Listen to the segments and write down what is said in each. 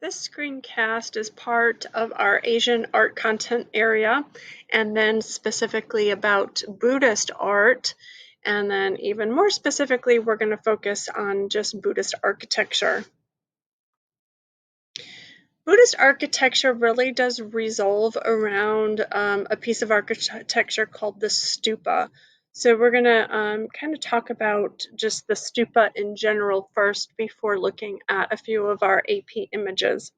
This screencast is part of our Asian art content area, and then specifically about Buddhist art. And then even more specifically, we're going to focus on just Buddhist architecture. Buddhist architecture really does resolve around a piece of architecture called the Stupa. So we're going to kind of talk about just the Stupa in general first before looking at a few of our AP images.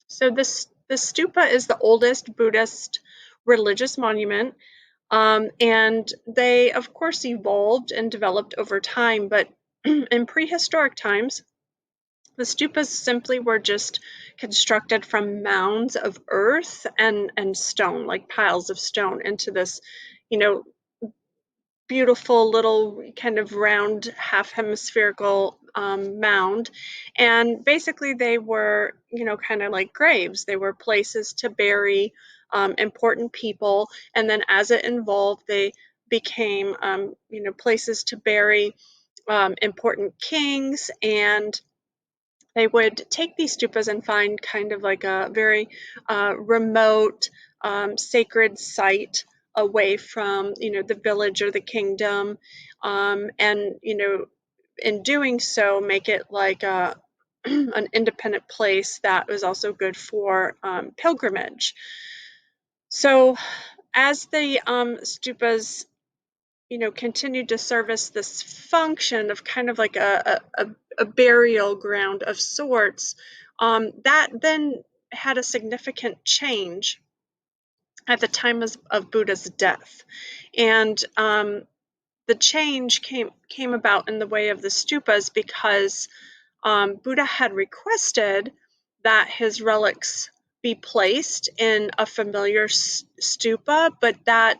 So the Stupa is the oldest Buddhist religious monument, and they, of course, evolved and developed over time, but in prehistoric times, the stupas simply were just constructed from mounds of earth and stone, like piles of stone, into this, beautiful little kind of round half hemispherical mound. And basically they were, kind of like graves. They were places to bury important people. And then as it evolved, they became, places to bury important kings. And they would take these stupas and find kind of like a very remote, sacred site away from, the village or the kingdom, and, in doing so, make it like an independent place that was also good for pilgrimage. So as the stupas continued to service this function of kind of like a burial ground of sorts, that then had a significant change at the time of Buddha's death. And the change came about in the way of the stupas because Buddha had requested that his relics be placed in a familiar stupa, but that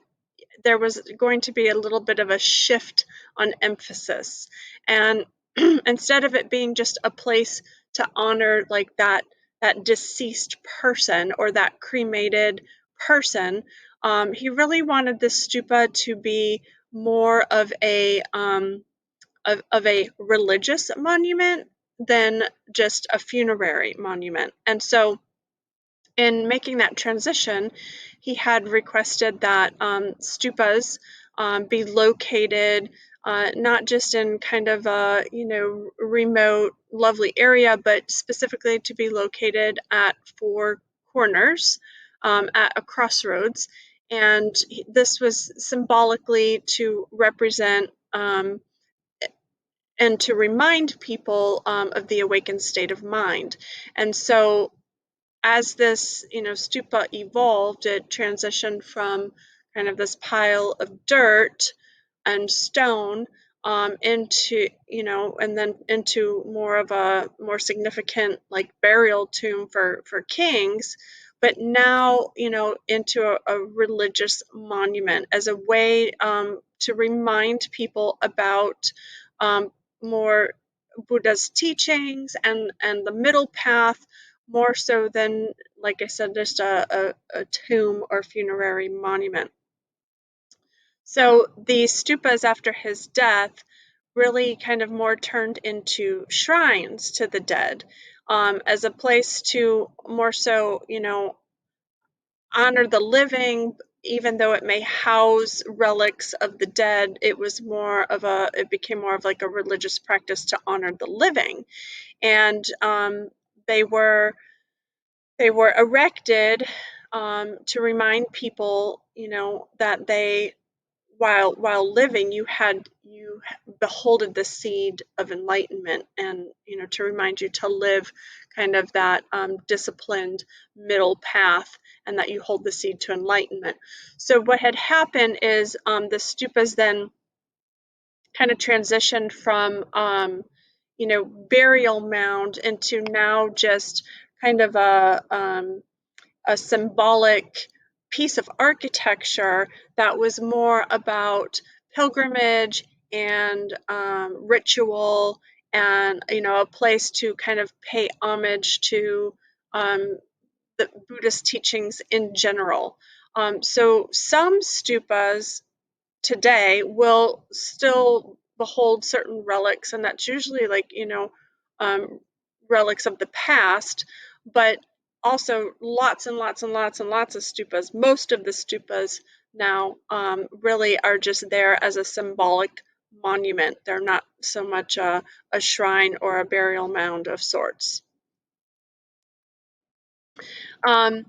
there was going to be a little bit of a shift on emphasis. And instead of it being just a place to honor like that deceased person or that cremated person, he really wanted this stupa to be more of a religious monument than just a funerary monument. And so in making that transition, he had requested that stupas be located not just in kind of a remote, lovely area, but specifically to be located at four corners at a crossroads. And this was symbolically to represent and to remind people of the awakened state of mind. And so as this, stupa evolved, it transitioned from kind of this pile of dirt and stone into, and then into more of a more significant like burial tomb for kings, but now, into a religious monument as a way to remind people about more Buddha's teachings and the middle path, more so than, like I said, just a tomb or funerary monument. So these stupas after his death really kind of more turned into shrines to the dead, as a place to more so, honor the living. Even though it may house relics of the dead, it became more of like a religious practice to honor the living. And they were erected to remind people, that they, while living, you beholded the seed of enlightenment, and to remind you to live kind of that disciplined middle path, and that you hold the seed to enlightenment. So what had happened is the stupas then kind of transitioned from burial mound into now just kind of a symbolic piece of architecture that was more about pilgrimage and ritual, and a place to kind of pay homage to the Buddhist teachings in general. So some stupas today will still behold certain relics, and that's usually like, um, relics of the past, but also lots and lots and lots and lots of stupas. Most of the stupas now really are just there as a symbolic monument. They're not so much a shrine or a burial mound of sorts. Um,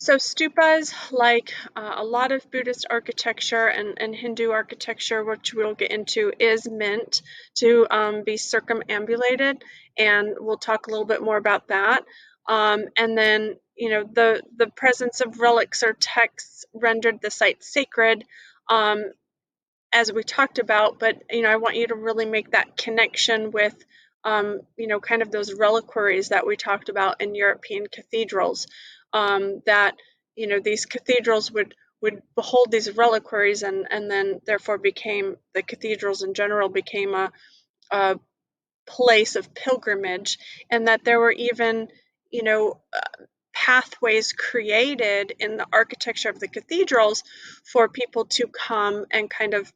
So stupas, like a lot of Buddhist architecture and Hindu architecture, which we'll get into, is meant to be circumambulated, and we'll talk a little bit more about that. And then, the presence of relics or texts rendered the site sacred, um, as we talked about, but I want you to really make that connection with kind of those reliquaries that we talked about in European cathedrals. That these cathedrals would behold these reliquaries, and then therefore became, the cathedrals in general became a place of pilgrimage, and that there were even pathways created in the architecture of the cathedrals for people to come and kind of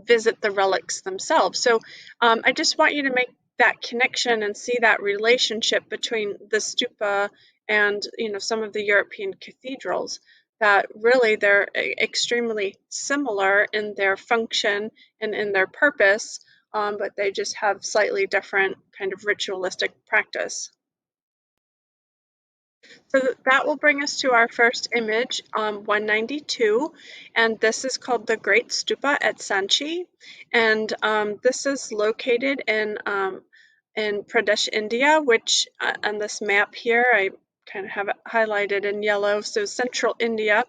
visit the relics themselves. So I just want you to make that connection and see that relationship between the stupa and some of the European cathedrals, that really they're extremely similar in their function and in their purpose, but they just have slightly different kind of ritualistic practice. So that will bring us to our first image, 192, and this is called the Great Stupa at Sanchi, and this is located in Pradesh, India, which on this map here I kind of have it highlighted in yellow, so central India.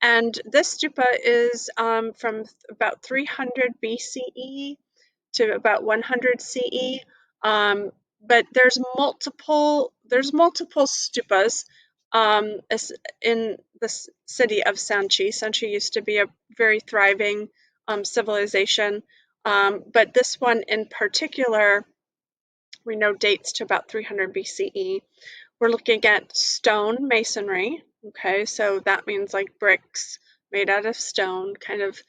And this stupa is from about 300 BCE to about 100 CE. But there's multiple stupas in the city of Sanchi. Sanchi used to be a very thriving civilization, but this one in particular we know dates to about 300 BCE. We're looking at stone masonry. Okay, so that means like bricks made out of stone, kind of,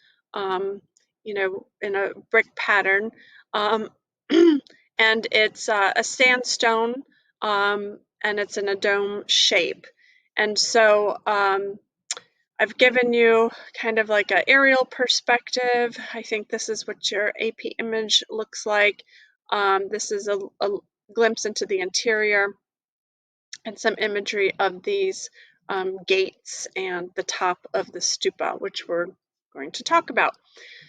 in a brick pattern. Um, and it's a sandstone, and it's in a dome shape. And so I've given you kind of like an aerial perspective. I think this is what your AP image looks like. This is a glimpse into the interior and some imagery of these gates and the top of the stupa, which we're going to talk about.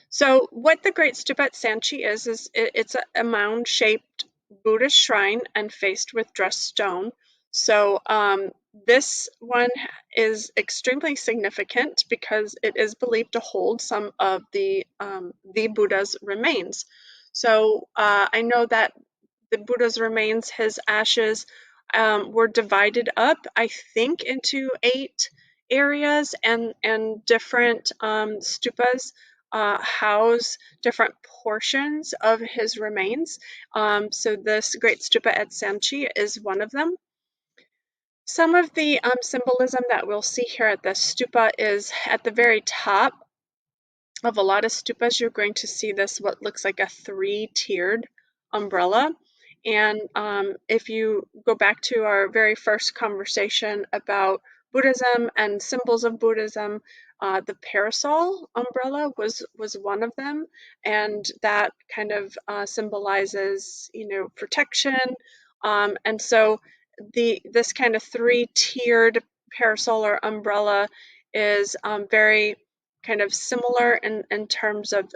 So what the Great Stupa at Sanchi is it's a mound-shaped Buddhist shrine and faced with dressed stone. So this one is extremely significant because it is believed to hold some of the Buddha's remains. So I know that the Buddha's remains, his ashes, were divided up, I think, into 8 areas, and different stupas house different portions of his remains. So this Great Stupa at Sanchi is one of them. Some of the symbolism that we'll see here at the stupa is at the very top of a lot of stupas, you're going to see this, what looks like a 3-tiered umbrella. And if you go back to our very first conversation about Buddhism and symbols of Buddhism, the parasol umbrella was one of them, and that kind of symbolizes, protection. And so this kind of 3-tiered parasol or umbrella is very kind of similar in terms of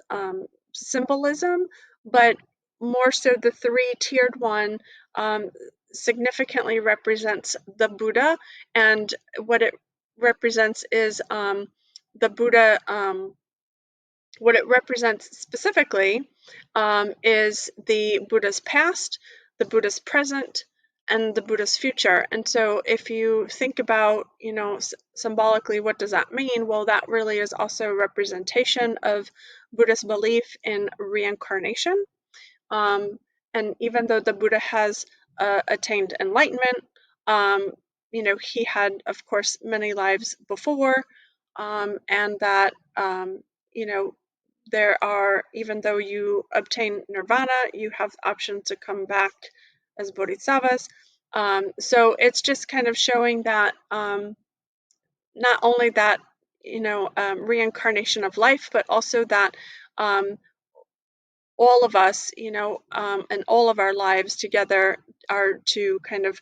symbolism, but more so the 3-tiered one significantly represents the Buddha, and what it represents is the Buddha. What it represents specifically is the Buddha's past, the Buddha's present, and the Buddha's future. And so if you think about, symbolically, what does that mean? Well, that really is also a representation of Buddhist belief in reincarnation. And even though the Buddha has attained enlightenment, he had, of course, many lives before, and that, you know, there are, even though you obtain nirvana, you have the option to come back as bodhisattvas. So it's just kind of showing that not only that, reincarnation of life, but also that um, all of us, and all of our lives together are to kind of,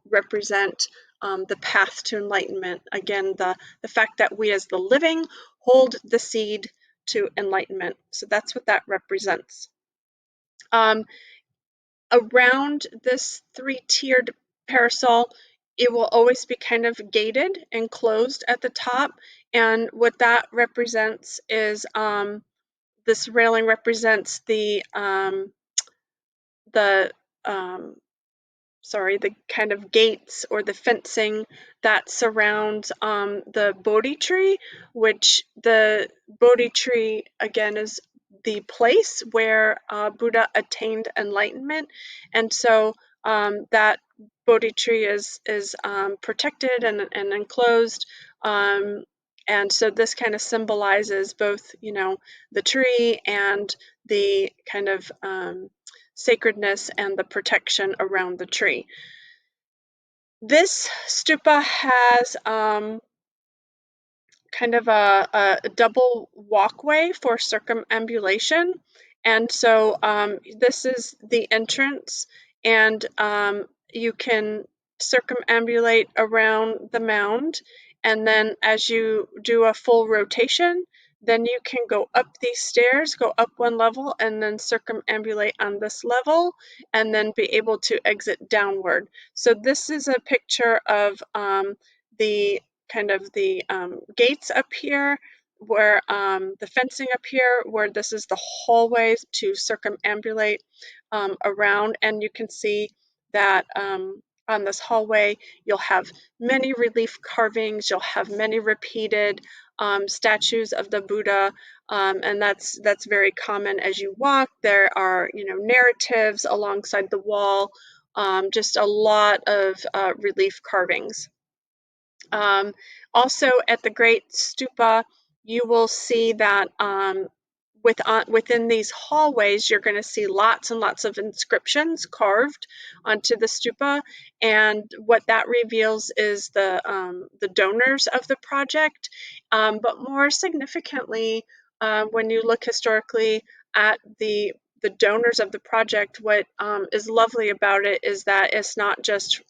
represent the path to enlightenment. Again, the fact that we as the living hold the seed to enlightenment. So that's what that represents. Um, Around this three-tiered parasol, it will always be kind of gated and closed at the top. And what that represents is this railing represents the um, the kind of gates or the fencing that surrounds the Bodhi tree, which the Bodhi tree, again, is the place where Buddha attained enlightenment. And so that Bodhi tree is protected and enclosed. And so this kind of symbolizes both, the tree and the kind of sacredness and the protection around the tree. This stupa has kind of a double walkway for circumambulation. And so this is the entrance, and you can circumambulate around the mound. And then as you do a full rotation, then you can go up these stairs, go up one level, and then circumambulate on this level, and then be able to exit downward. So this is a picture of the kind of the gates up here, where the fencing up here, where this is the hallway to circumambulate around. And you can see that on this hallway, you'll have many relief carvings, you'll have many repeated statues of the Buddha, and that's very common as you walk. There are, narratives alongside the wall, just a lot of relief carvings. Also, at the Great Stupa, you will see that within these hallways, you're going to see lots and lots of inscriptions carved onto the stupa, and what that reveals is the donors of the project. But more significantly, when you look historically at the donors of the project, what is lovely about it is that it's not just,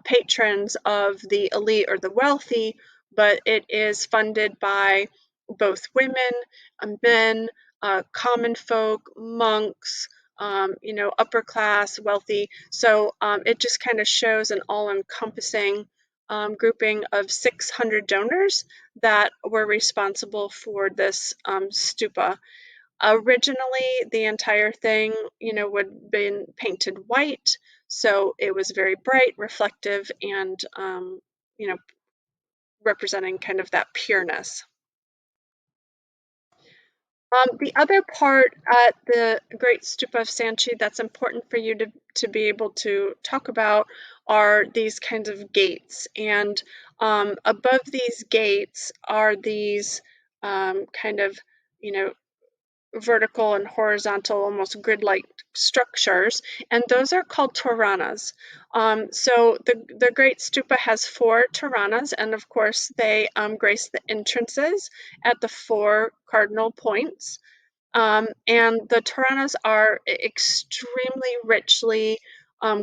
patrons of the elite or the wealthy, but it is funded by both women, men, common folk, monks, upper class, wealthy. So it just kind of shows an all-encompassing grouping of 600 donors that were responsible for this stupa. Originally, the entire thing, would have been painted white, so it was very bright, reflective, and you know, representing kind of that pureness. The other part at the Great Stupa of Sanchi that's important for you to be able to talk about are these kinds of gates. And above these gates are these kind of, vertical and horizontal, almost grid-like structures, and those are called toranas. So the Great Stupa has 4 toranas, and of course they grace the entrances at the 4 cardinal points. And the toranas are extremely richly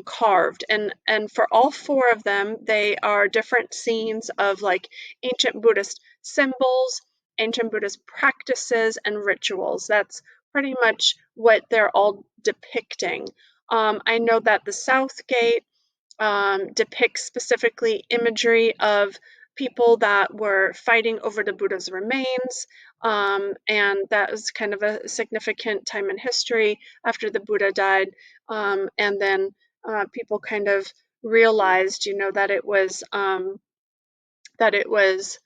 carved, and for all 4 of them, they are different scenes of like ancient Buddhist symbols, ancient Buddhist practices, and rituals. That's pretty much what they're all depicting. I know that the South Gate depicts specifically imagery of people that were fighting over the Buddha's remains, and that was kind of a significant time in history after the Buddha died, and then people kind of realized, that it was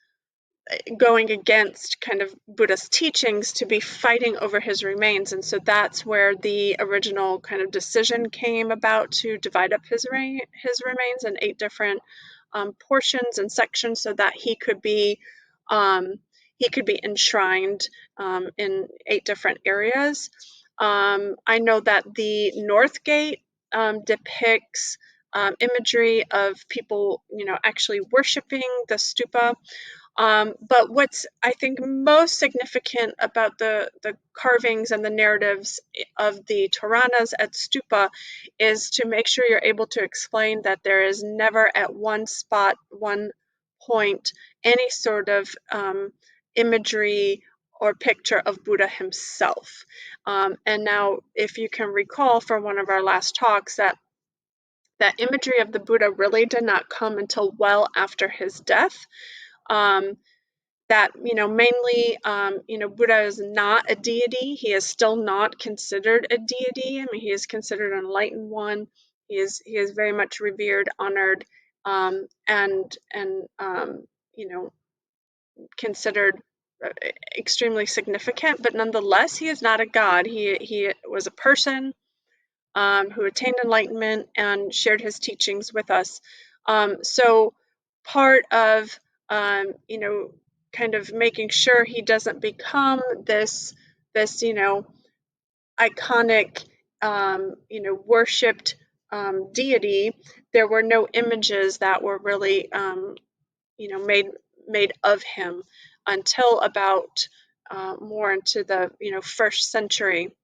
going against kind of Buddha's teachings to be fighting over his remains. And so that's where the original kind of decision came about to divide up his remains in 8 different portions and sections so that he could be he could be enshrined in 8 different areas. I know that the North Gate depicts imagery of people, actually worshiping the stupa. But what's, I think, most significant about the carvings and the narratives of the Toranas at Stupa is to make sure you're able to explain that there is never at one spot, one point, any sort of imagery or picture of Buddha himself. And now, if you can recall from one of our last talks, that imagery of the Buddha really did not come until well after his death. That mainly Buddha is not a deity. He is still not considered a deity. I mean, he is considered an enlightened one. He is very much revered, honored, and considered extremely significant. But nonetheless, he is not a god. He was a person who attained enlightenment and shared his teachings with us. So part of kind of making sure he doesn't become this iconic worshipped deity, there were no images that were really made of him until about more into the first century,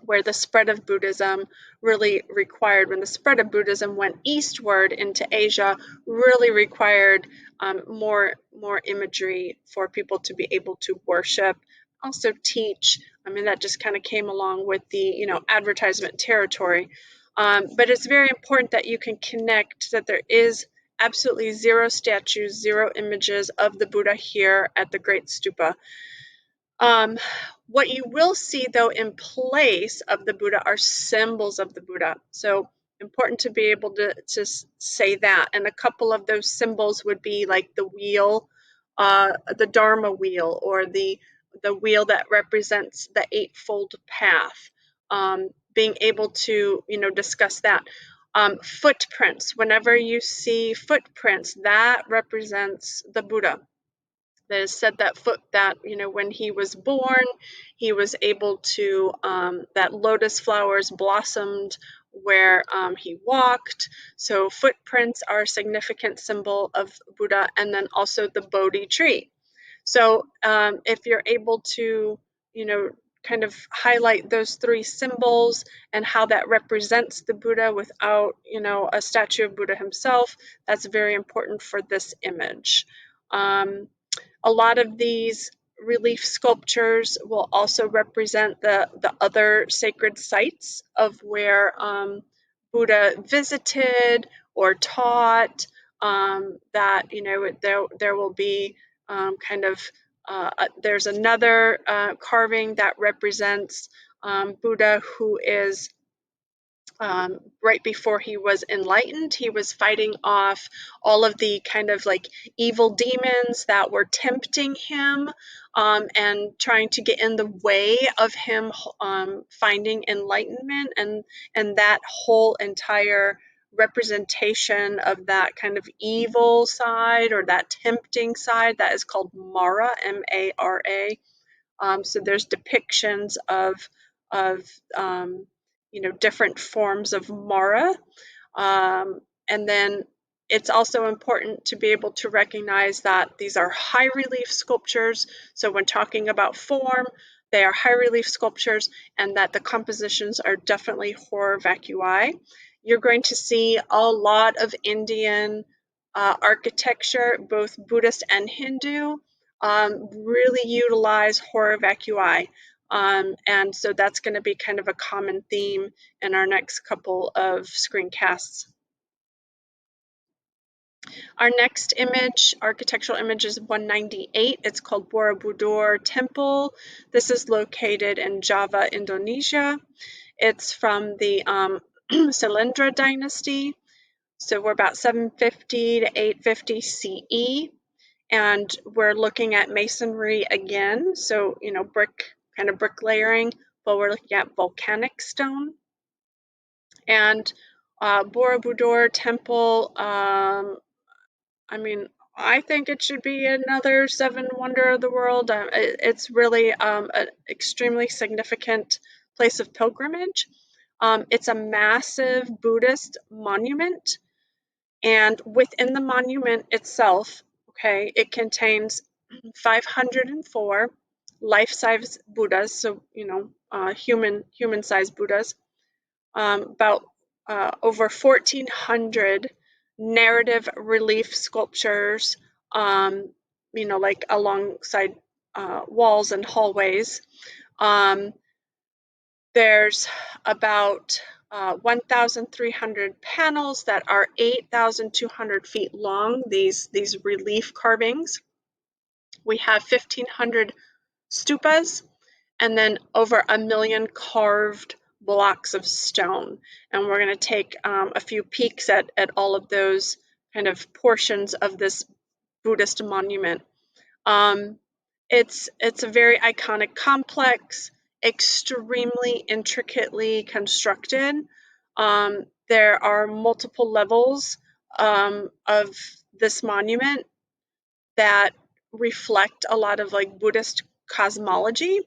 where the spread of Buddhism really required, when the spread of Buddhism went eastward into Asia, really required more imagery for people to be able to worship, also teach. I mean, that just kind of came along with the advertisement territory. But it's very important that you can connect that there is absolutely zero statues, zero images of the Buddha here at the Great Stupa. What you will see, though, in place of the Buddha are symbols of the Buddha. So important to be able to say that. And a couple of those symbols would be like the wheel, the Dharma wheel, or the wheel that represents the Eightfold Path. Being able to discuss that. Footprints. Whenever you see footprints, that represents the Buddha. That is said that when he was born, he was able to that lotus flowers blossomed where he walked. So footprints are a significant symbol of Buddha, and then also the Bodhi tree. So if you're able to kind of highlight those 3 symbols and how that represents the Buddha without a statue of Buddha himself, that's very important for this image. A lot of these relief sculptures will also represent the other sacred sites of where Buddha visited or taught. That there will be there's another carving that represents Buddha, who is right before he was enlightened. He was fighting off all of the kind of like evil demons that were tempting him and trying to get in the way of him finding enlightenment, and that whole entire representation of that kind of evil side or that tempting side, that is called Mara, M-A-R-A. So there's depictions of different forms of Mara. And then it's also important to be able to recognize that these are high relief sculptures. So when talking about form, they are high relief sculptures, and that the compositions are definitely horror vacui. You're going to see a lot of Indian architecture, both Buddhist and Hindu, really utilize horror vacui. And so that's going to be kind of a common theme in our next couple of screencasts. Our next image, architectural image, is 198. It's called Borobudur Temple. This is located in Java, Indonesia. It's from the Sailendra dynasty. So we're about 750 to 850 CE. And we're looking at masonry again. So, brick layering, but we're looking at volcanic stone. And Borobudur Temple, I think it should be another seven wonder of the world. It's really an extremely significant place of pilgrimage. It's a massive Buddhist monument, and within the monument itself, okay, it contains 504 life-size Buddhas, so human-sized Buddhas, about over 1,400 narrative relief sculptures, like alongside walls and hallways. Um, there's about 1,300 panels that are 8,200 feet long, these relief carvings. We have 1,500 stupas, and then over 1 million carved blocks of stone. And we're going to take a few peeks at all of those kind of portions of this Buddhist monument. It's a very iconic complex, extremely intricately constructed. There are multiple levels of this monument that reflect a lot of like Buddhist cosmology.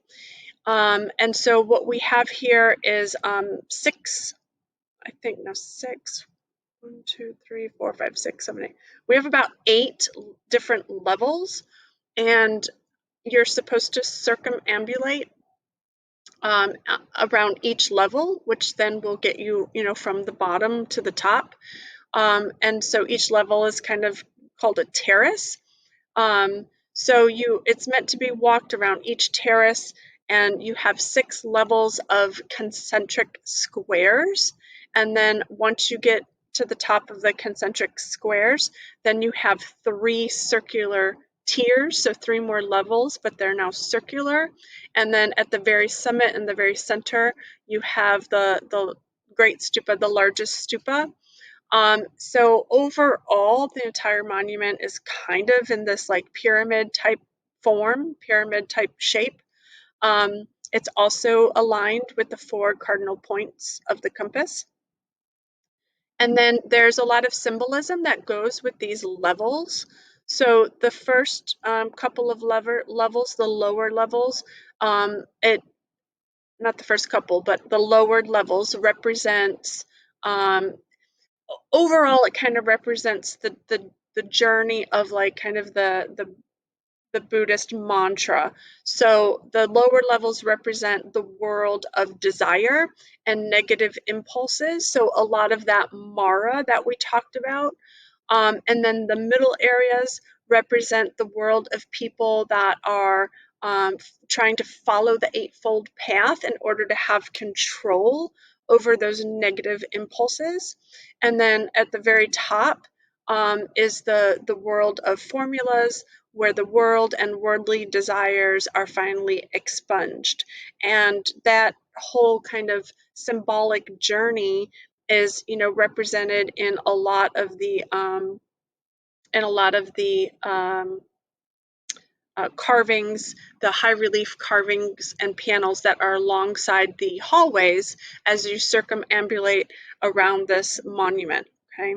And so what we have here is six, I think, no, six, 1, 2, 3, 4, 5, 6, 7, 8. We have about 8 different levels, and you're supposed to circumambulate around each level, which then will get you, from the bottom to the top. And so each level is kind of called a terrace. So it's meant to be walked around each terrace, and you have 6 levels of concentric squares. And then once you get to the top of the concentric squares, then you have 3 circular tiers, so 3 more levels, but they're now circular. And then at the very summit in the very center, you have the Great Stupa, the largest stupa. So overall, the entire monument is kind of in this like pyramid type form, pyramid type shape. It's also aligned with the 4 cardinal points of the compass. And then there's a lot of symbolism that goes with these levels. So the first couple of levels, the lower levels, not the first couple, but the lower levels represents overall, it kind of represents the journey of like kind of the Buddhist mantra. So the lower levels represent the world of desire and negative impulses. So a lot of that Mara that we talked about. And then the middle areas represent the world of people that are trying to follow the Eightfold Path in order to have control over those negative impulses. And then at the very top is the world of formulas, where the world and worldly desires are finally expunged. And that whole kind of symbolic journey is, represented in a lot of the carvings, the high relief carvings and panels that are alongside the hallways as you circumambulate around this monument. Okay,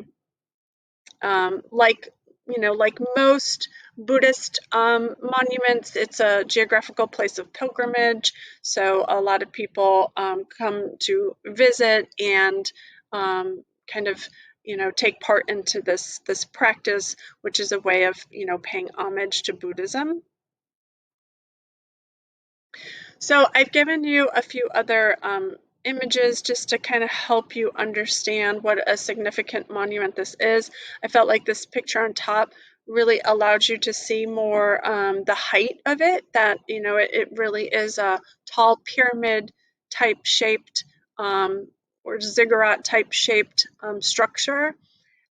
like most Buddhist monuments, it's a geographical place of pilgrimage. So a lot of people come to visit and kind of take part into this practice, which is a way of paying homage to Buddhism. So I've given you a few other images just to kind of help you understand what a significant monument this is. I felt like this picture on top really allowed you to see more the height of it, that it really is a tall pyramid type shaped or ziggurat type shaped structure.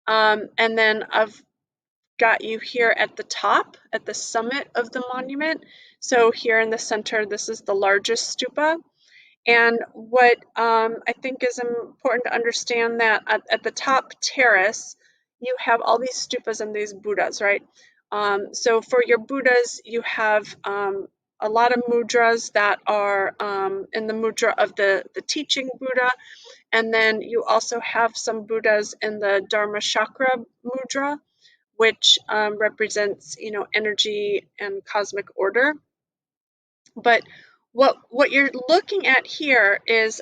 And then I've got you here at the top, at the summit of the monument. So here in the center, this is the largest stupa. And what I think is important to understand, that at the top terrace, you have all these stupas and these Buddhas, right? So for your Buddhas, you have a lot of mudras that are in the mudra of the teaching Buddha. And then you also have some Buddhas in the Dharma Chakra mudra, which represents, energy and cosmic order. But what you're looking at here is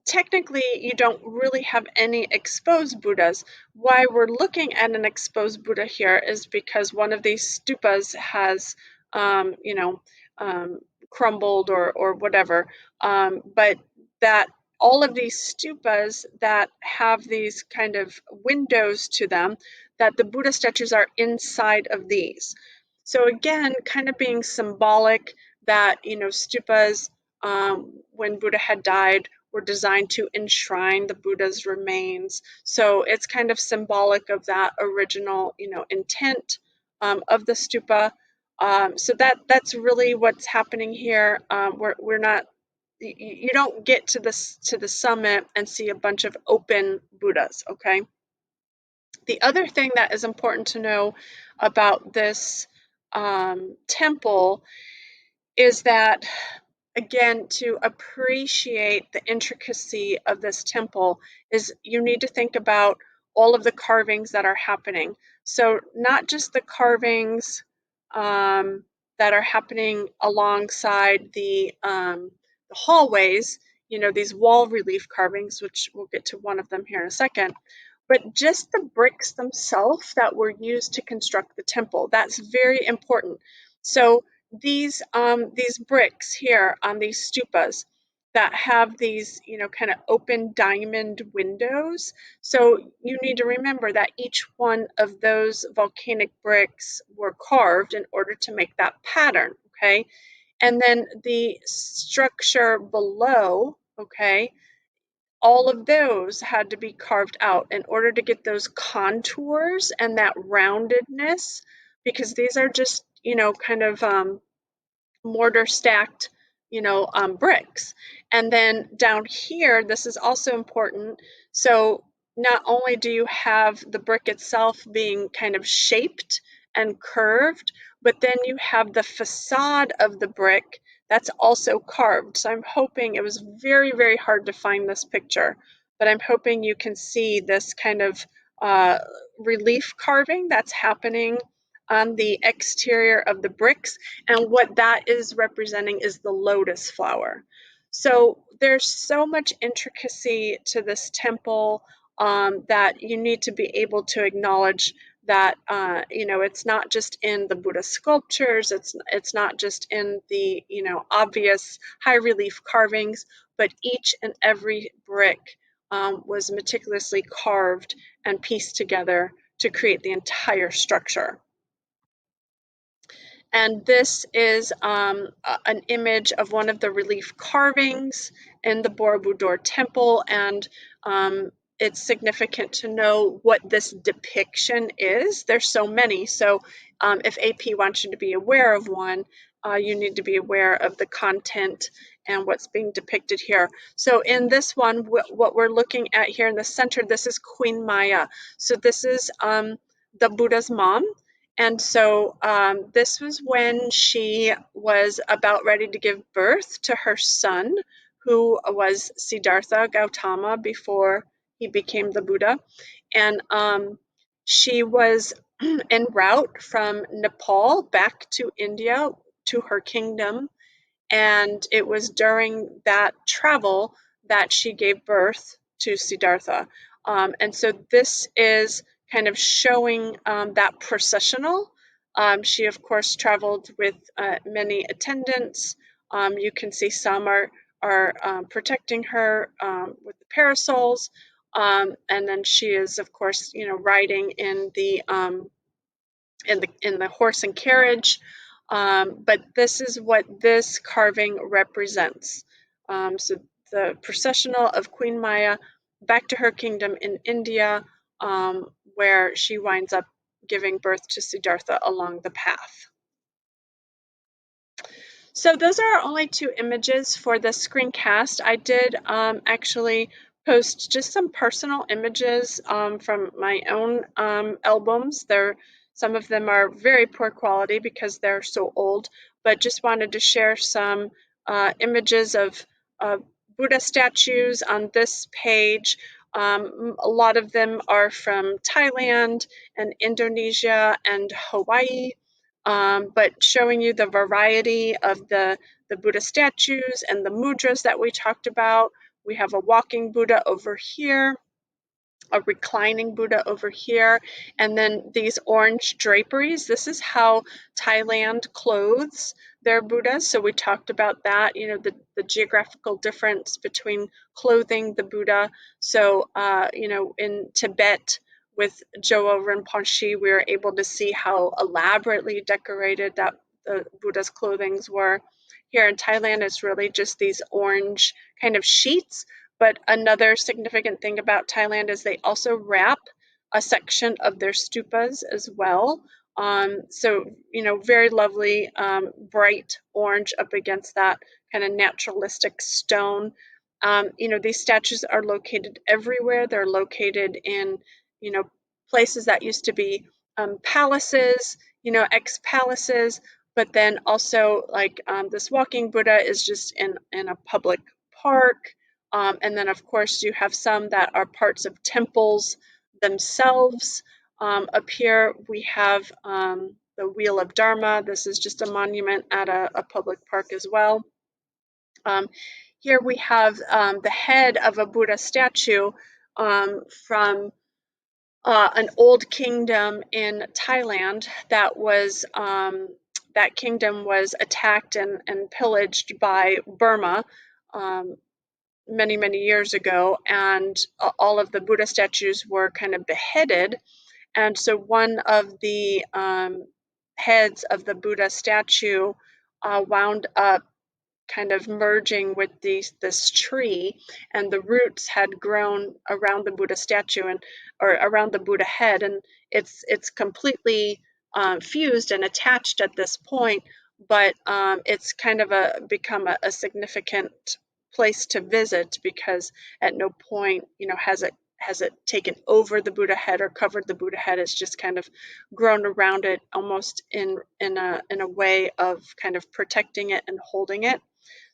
technically you don't really have any exposed Buddhas. Why we're looking at an exposed Buddha here is because one of these stupas has, um, you know, um, crumbled or whatever. But that all of these stupas that have these kind of windows to them, that the Buddha statues are inside of these. So again, kind of being symbolic that, stupas, when Buddha had died, were designed to enshrine the Buddha's remains. So it's kind of symbolic of that original, intent of the stupa. So that's really what's happening here. We're not. You don't get to the summit and see a bunch of open Buddhas. Okay. The other thing that is important to know about this temple is that, again, to appreciate the intricacy of this temple is you need to think about all of the carvings that are happening. So not just the carvings that are happening alongside the hallways, these wall relief carvings, which we'll get to one of them here in a second, but just the bricks themselves that were used to construct the temple. That's very important. So these bricks here on these stupas that have these, kind of open diamond windows. So you need to remember that each one of those volcanic bricks were carved in order to make that pattern, okay? And then the structure below, okay, all of those had to be carved out in order to get those contours and that roundedness, because these are just, kind of mortar stacked, bricks. And then down here, this is also important. So not only do you have the brick itself being kind of shaped and curved, but then you have the facade of the brick that's also carved. So I'm hoping, it was very, very hard to find this picture, but I'm hoping you can see this kind of uh, relief carving that's happening on the exterior of the bricks, and what that is representing is the lotus flower. So there's so much intricacy to this temple that you need to be able to acknowledge that it's not just in the Buddha sculptures, it's not just in the obvious high relief carvings, but each and every brick was meticulously carved and pieced together to create the entire structure. And this is an image of one of the relief carvings in the Borobudur temple, and it's significant to know what this depiction is. There's so many, so if AP wants you to be aware of one, you need to be aware of the content and what's being depicted here. So in this one, what we're looking at here in the center, this is Queen Maya. So this is the Buddha's mom. And so this was when she was about ready to give birth to her son, who was Siddhartha Gautama before he became the Buddha. And she was en route from Nepal back to India to her kingdom. And it was during that travel that she gave birth to Siddhartha. And so this is kind of showing that processional. She, of course, traveled with many attendants. You can see some are protecting her with the parasols. And then she is, of course, riding in the horse and carriage. But this is what this carving represents. So the processional of Queen Maya back to her kingdom in India, where she winds up giving birth to Siddhartha along the path. So those are only two images for the screencast. I did actually post just some personal images from my own albums. Some of them are very poor quality because they're so old, but just wanted to share some images of Buddha statues on this page. A lot of them are from Thailand and Indonesia and Hawaii, but showing you the variety of the Buddha statues and the mudras that we talked about. We have a walking Buddha over here, a reclining Buddha over here, and then these orange draperies. This is how Thailand clothes their Buddhas. So we talked about that, the geographical difference between clothing the Buddha. So, in Tibet with Joa Rinpoche, we were able to see how elaborately decorated that the Buddha's clothings were. Here in Thailand, it's really just these orange kind of sheets, but another significant thing about Thailand is they also wrap a section of their stupas as well. So, very lovely, bright orange up against that kind of naturalistic stone. These statues are located everywhere. They're located in, places that used to be palaces, ex-palaces, but then also like this walking Buddha is just in a public park. And then, of course, you have some that are parts of temples themselves. Up here, we have the Wheel of Dharma. This is just a monument at a public park as well. Here we have the head of a Buddha statue from an old kingdom in Thailand that kingdom was attacked and pillaged by Burma. Many, many years ago, and all of the Buddha statues were kind of beheaded. And so one of the heads of the Buddha statue wound up kind of merging with this tree, and the roots had grown around the Buddha statue or around the Buddha head, and it's completely fused and attached at this point, but it's kind of become a significant place to visit because at no point has it taken over the Buddha head or covered the Buddha head. It's just kind of grown around it, almost in a way of kind of protecting it and holding it.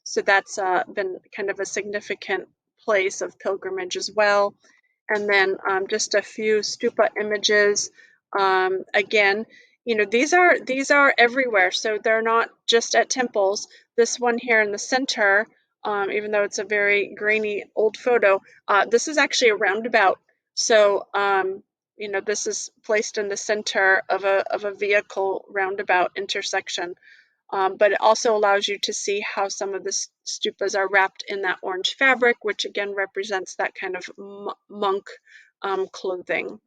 So that's been kind of a significant place of pilgrimage as well. And then just a few stupa images. Again, these are everywhere, so they're not just at temples. This one here in the center, even though it's a very grainy old photo, this is actually a roundabout. So this is placed in the center of a vehicle roundabout intersection. But it also allows you to see how some of the stupas are wrapped in that orange fabric, which again represents that kind of monk clothing.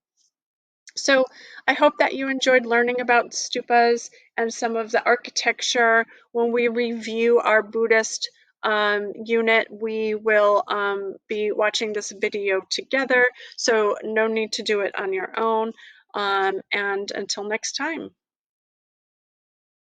So I hope that you enjoyed learning about stupas and some of the architecture. When we review our Buddhist unit, we will be watching this video together, so no need to do it on your own. And until next time.